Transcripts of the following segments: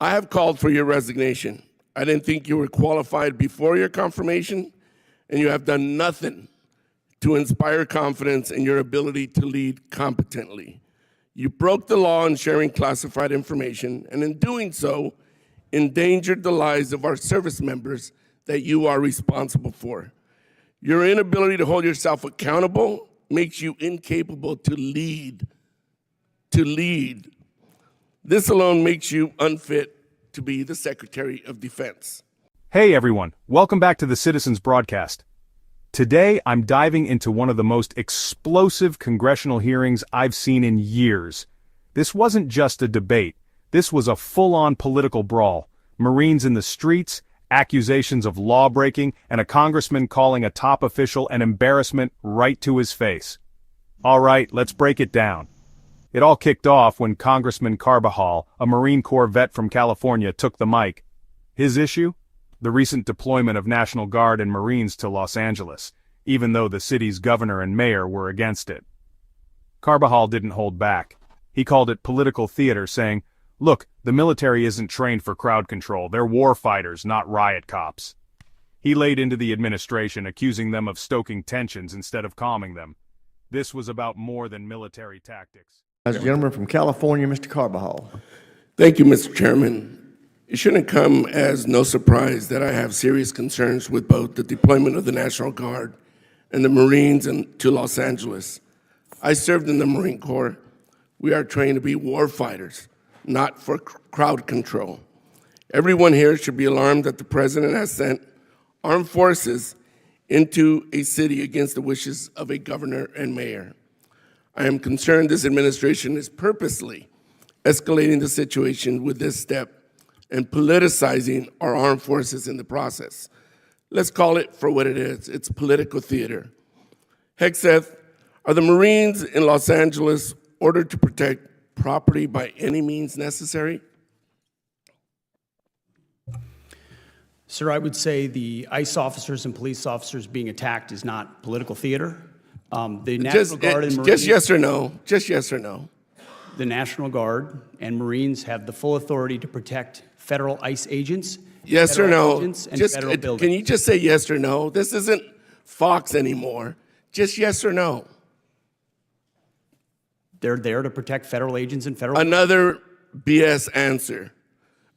I have called for your resignation. I didn't think you were qualified before your confirmation, and you have done nothing to inspire confidence in your ability to lead competently. You broke the law in sharing classified information, and in doing so, endangered the lives of our service members that you are responsible for. Your inability to hold yourself accountable makes you incapable to lead. This alone makes you unfit to be the Secretary of Defense. Hey everyone, welcome back to the Citizens Broadcast. Today I'm diving into one of the most explosive congressional hearings I've seen in years. This wasn't just a debate, this was a full-on political brawl. Marines in the streets, accusations of lawbreaking, and a congressman calling a top official an embarrassment right to his face. Alright, let's break it down. It all kicked off when Congressman Carbajal, a Marine Corps vet from California, took the mic. His issue? The recent deployment of National Guard and Marines to Los Angeles, even though the city's governor and mayor were against it. Carbajal didn't hold back. He called it political theater, saying, "Look, the military isn't trained for crowd control. They're war fighters, not riot cops." He laid into the administration, accusing them of stoking tensions instead of calming them. This was about more than military tactics. As a gentleman from California, Mr. Carbajal. Thank you, Mr. Chairman. It shouldn't come as no surprise that I have serious concerns with both the deployment of the National Guard and the Marines to Los Angeles. I served in the Marine Corps. We are trained to be war fighters, not for crowd control. Everyone here should be alarmed that the President has sent armed forces into a city against the wishes of a governor and mayor. I am concerned this administration is purposely escalating the situation with this step and politicizing our armed forces in the process. Let's call it for what it is. It's political theater. Hegseth, are the Marines in Los Angeles ordered to protect property by any means necessary? Sir, I would say the ICE officers and police officers being attacked is not political theater. The National Guard and Marines, just yes or no. Just yes or no. The National Guard and Marines have the full authority to protect federal ICE agents. Yes or no. Can you just say yes or no? This isn't Fox anymore. Just yes or no. They're there to protect federal agents and federal. Another BS answer.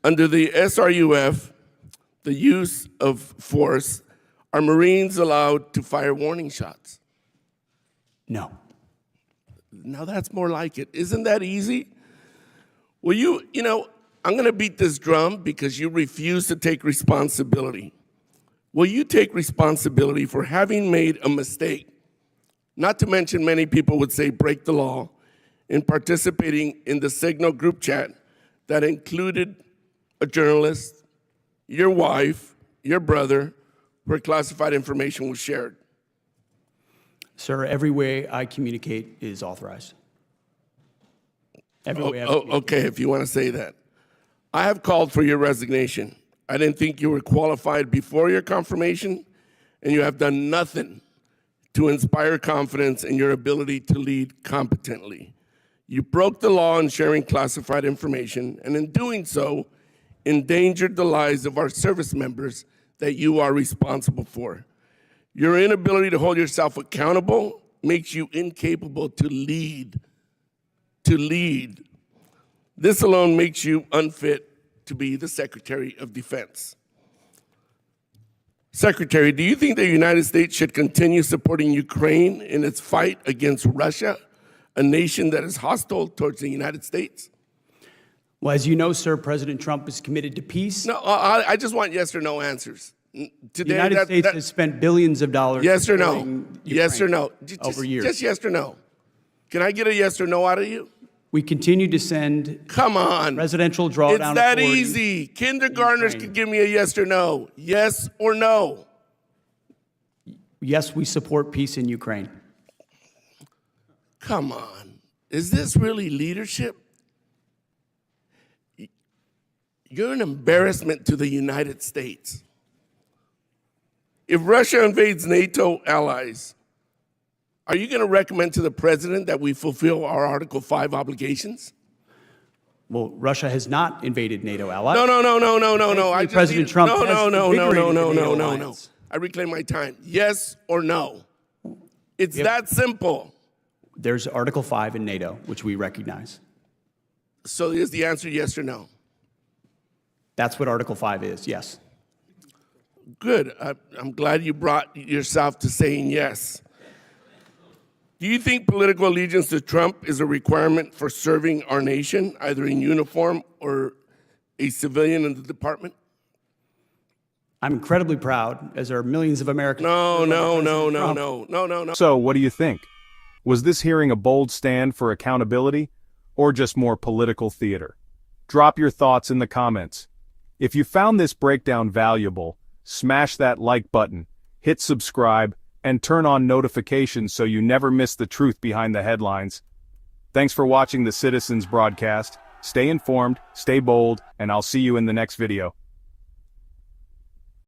Under the SRUF, the use of force, are Marines allowed to fire warning shots? No. Now that's more like it. Isn't that easy? Well, I'm going to beat this drum because you refuse to take responsibility. Will you take responsibility for having made a mistake? Not to mention many people would say break the law in participating in the Signal group chat that included a journalist, your wife, your brother, where classified information was shared. Sir, every way I communicate is authorized. Okay, if you want to say that. I have called for your resignation. I didn't think you were qualified before your confirmation, and you have done nothing to inspire confidence in your ability to lead competently. You broke the law in sharing classified information, and in doing so, endangered the lives of our service members that you are responsible for. Your inability to hold yourself accountable makes you incapable to lead. This alone makes you unfit to be the Secretary of Defense. Secretary, do you think the United States should continue supporting Ukraine in its fight against Russia, a nation that is hostile towards the United States? Well, as you know, sir, President Trump is committed to peace. No, I just want yes or no answers. Today, the United States has spent billions of dollars. Yes or no? Yes or no? Over years. Just yes or no. Can I get a yes or no out of you? We continue to send. Come on. Presidential drawdown. It's that easy. Kindergartners could give me a yes or no. Yes or no. Yes, we support peace in Ukraine. Come on. Is this really leadership? You're an embarrassment to the United States. If Russia invades NATO allies, are you going to recommend to the president that we fulfill our Article 5 obligations? Well, Russia has not invaded NATO allies. No. Thankfully, President Trump has invigorated the NATO No. alliance. I reclaim my time. Yes or no? It's that simple. There's Article 5 in NATO, which we recognize. So is the answer yes or no? That's what Article 5 is, yes. Good. I'm glad you brought yourself to saying yes. Do you think political allegiance to Trump is a requirement for serving our nation, either in uniform or a civilian in the department? I'm incredibly proud, as are millions of Americans. No. So, what do you think? Was this hearing a bold stand for accountability, or just more political theater? Drop your thoughts in the comments. If you found this breakdown valuable, smash that like button, hit subscribe, and turn on notifications so you never miss the truth behind the headlines. Thanks for watching the Citizens broadcast. Stay informed, stay bold, and I'll see you in the next video.